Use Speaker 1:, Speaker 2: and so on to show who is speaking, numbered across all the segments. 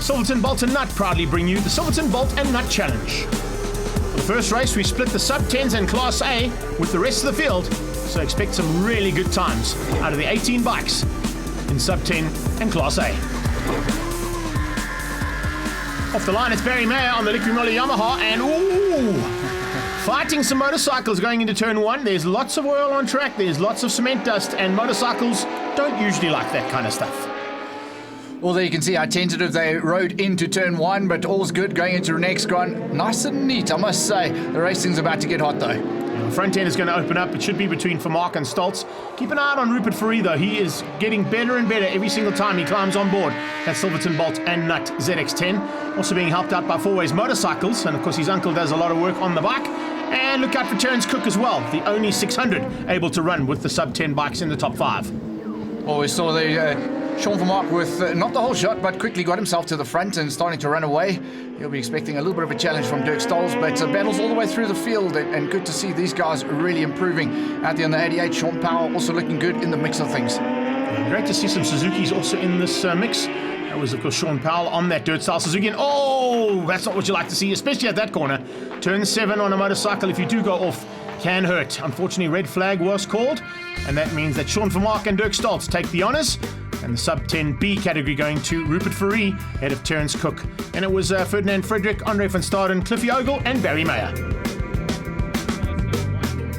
Speaker 1: Silverton Bolt and Nut proudly bring you the Silverton Bolt and Nut Challenge. For the first race, we split the sub-10s and Class A with the rest of the field, so expect some really good times out of the 18 bikes in sub-10 and Class A. Off the line, it's Barry Mayer on the Liquimoli Yamaha, and fighting some motorcycles going into turn 1. There's lots of oil on track, there's lots of cement dust, and motorcycles don't usually like that kind of stuff.
Speaker 2: Well, there you can see how tentative they rode into turn 1, but all's good going into the next one. Nice and neat, I must say. The racing's about to get hot, though.
Speaker 1: The front end is going to open up. It should be between Vermaak and Stoltz. Keep an eye out on Rupert Fourie, though. He is getting better and better every single time he climbs on board that Silverton Bolt and Nut ZX10. Also being helped out by Four Ways Motorcycles, and of course his uncle does a lot of work on the bike. And look out for Terence Cook as well, the only 600 able to run with the sub-10 bikes in the top 5.
Speaker 2: Well, we saw the Sean Vermaak with not the whole shot, but quickly got himself to the front and starting to run away. He'll be expecting a little bit of a challenge from Dirk Stolz, but battles all the way through the field, and good to see these guys really improving. Out there on the 88, Sean Powell also looking good in the mix of things.
Speaker 1: Yeah, great to see some Suzukis also in this mix. That was, of course, Sean Powell on that dirt-style Suzuki. And that's not what you like to see, especially at that corner. Turn 7 on a motorcycle, if you do go off, can hurt. Unfortunately, red flag was called, and that means that Sean Vermaak and Dirk Stolz take the honours. And the sub-10B category going to Rupert Fourie, ahead of Terence Cook. And it was Ferdinand Frederick, Andre van Staden, Cliffy Ogle, and Barry Mayer.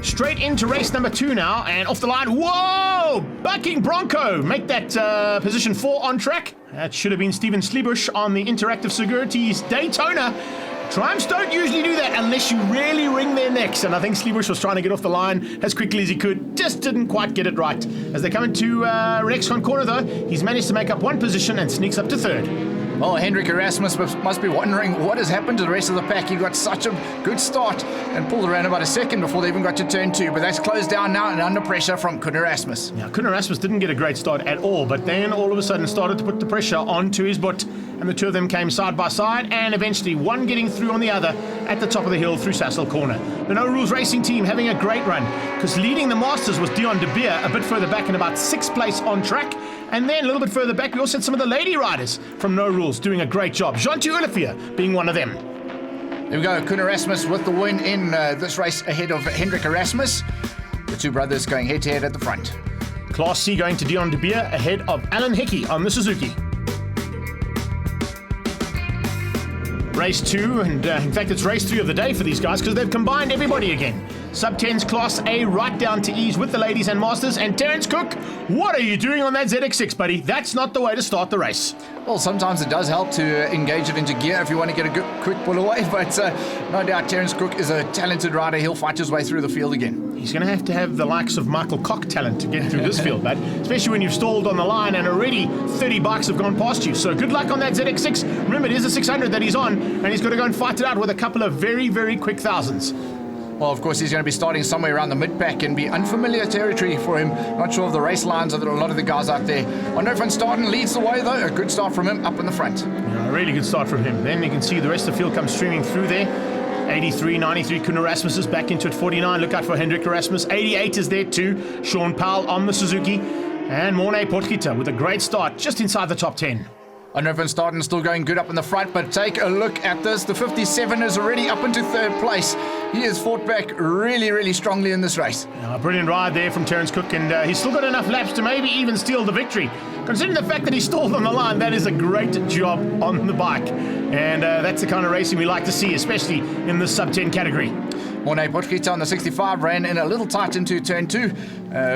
Speaker 1: Straight into race number 2 now, and off the line, whoa! Bucking Bronco, make that position 4 on track. That should have been Steven Sleebush on the Interactive Securities Daytona. Triumphs don't usually do that unless you really wring their necks, and I think Sleebush was trying to get off the line as quickly as he could, just didn't quite get it right. As they come into Renexcon corner though, he's managed to make up 1 position and sneaks up to 3rd.
Speaker 2: Well, Hendrik Erasmus must be wondering what has happened to the rest of the pack. He got such a good start and pulled around about a second before they even got to turn 2, but that's closed down now and under pressure from Kun Erasmus.
Speaker 1: Yeah, Kun Erasmus didn't get a great start at all, but then all of a sudden started to put the pressure onto his butt, and the two of them came side by side, and eventually one getting through on the other at the top of the hill through Sassel Corner. The No Rules Racing team having a great run, because leading the Masters was Dion De Beer a bit further back in about 6th place on track, and then a little bit further back we also had some of the lady riders from No Rules doing a great job. Jean-T Olivier being one of them.
Speaker 2: There we go, Kun Erasmus with the win in this race ahead of Hendrik Erasmus. The two brothers going head-to-head at the front.
Speaker 1: Class C going to Dion De Beer ahead of Alan Hickey on the Suzuki. Race 2, and in fact it's race 3 of the day for these guys because they've combined everybody again. Sub-10s Class A right down to E's with the ladies and masters. And Terence Cook, what are you doing on that ZX6, buddy? That's not the way to start the race.
Speaker 2: Well, sometimes it does help to engage it into gear if you want to get a good, quick pull away, but no doubt Terence Cook is a talented rider. He'll fight his way through the field again.
Speaker 1: He's going to have the likes of Michael Koch talent to get through this field, bud. Especially when you've stalled on the line and already 30 bikes have gone past you. So good luck on that ZX6. Remember, it is a 600 that he's on, and he's got to go and fight it out with a couple of very, very quick thousands.
Speaker 2: Well, of course, he's going to be starting somewhere around the mid-pack and be unfamiliar territory for him. Not sure of the race lines of a lot of the guys out there. Andre van Staden leads the way, though. A good start from him up in the front.
Speaker 1: Yeah, a really good start from him. Then you can see the rest of the field come streaming through there. 83, 93, Kun Erasmus is back into it. 49, look out for Hendrik Erasmus. 88 is there too. Sean Powell on the Suzuki. And Mornay Potgieter with a great start just inside the top 10.
Speaker 2: Andre van Staden still going good up in the front, but take a look at this. The 57 is already up into 3rd place. He has fought back really, really strongly in this race.
Speaker 1: A brilliant ride there from Terence Cook, and he's still got enough laps to maybe even steal the victory. Considering the fact that he stalled on the line, that is a great job on the bike. And that's the kind of racing we like to see, especially in the sub-10 category.
Speaker 2: Mornay Potgieter on the 65 ran in a little tight into turn 2.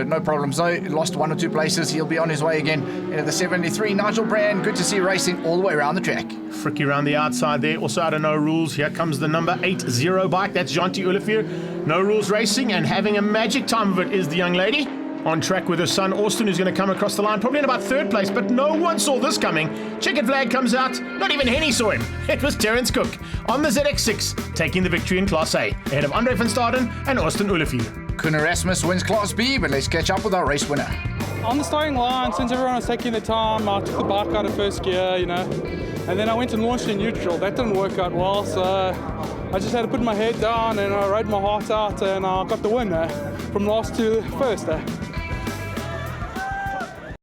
Speaker 2: No problems though, lost 1 or 2 places. He'll be on his way again. Into the 73, Nigel Brand, good to see racing all the way around the track.
Speaker 1: Fricky around the outside there, also out of No Rules. Here comes the number 80 bike, that's Jean-T Olivier. No Rules Racing, and having a magic time of it is the young lady. On track with her son Austin, who's going to come across the line, probably in about 3rd place, but no one saw this coming. Checkered flag comes out, not even Henny saw him. It was Terence Cook on the ZX6, taking the victory in Class A, ahead of Andre van Staden and Austin Olivier.
Speaker 2: Kun Erasmus wins Class B, but let's catch up with our race winner.
Speaker 3: On the starting line, since everyone was taking their time, I took the bike out of 1st gear, and then I went and launched in neutral. That didn't work out well, so I just had to put my head down and I rode my heart out, and I got the win from last to first.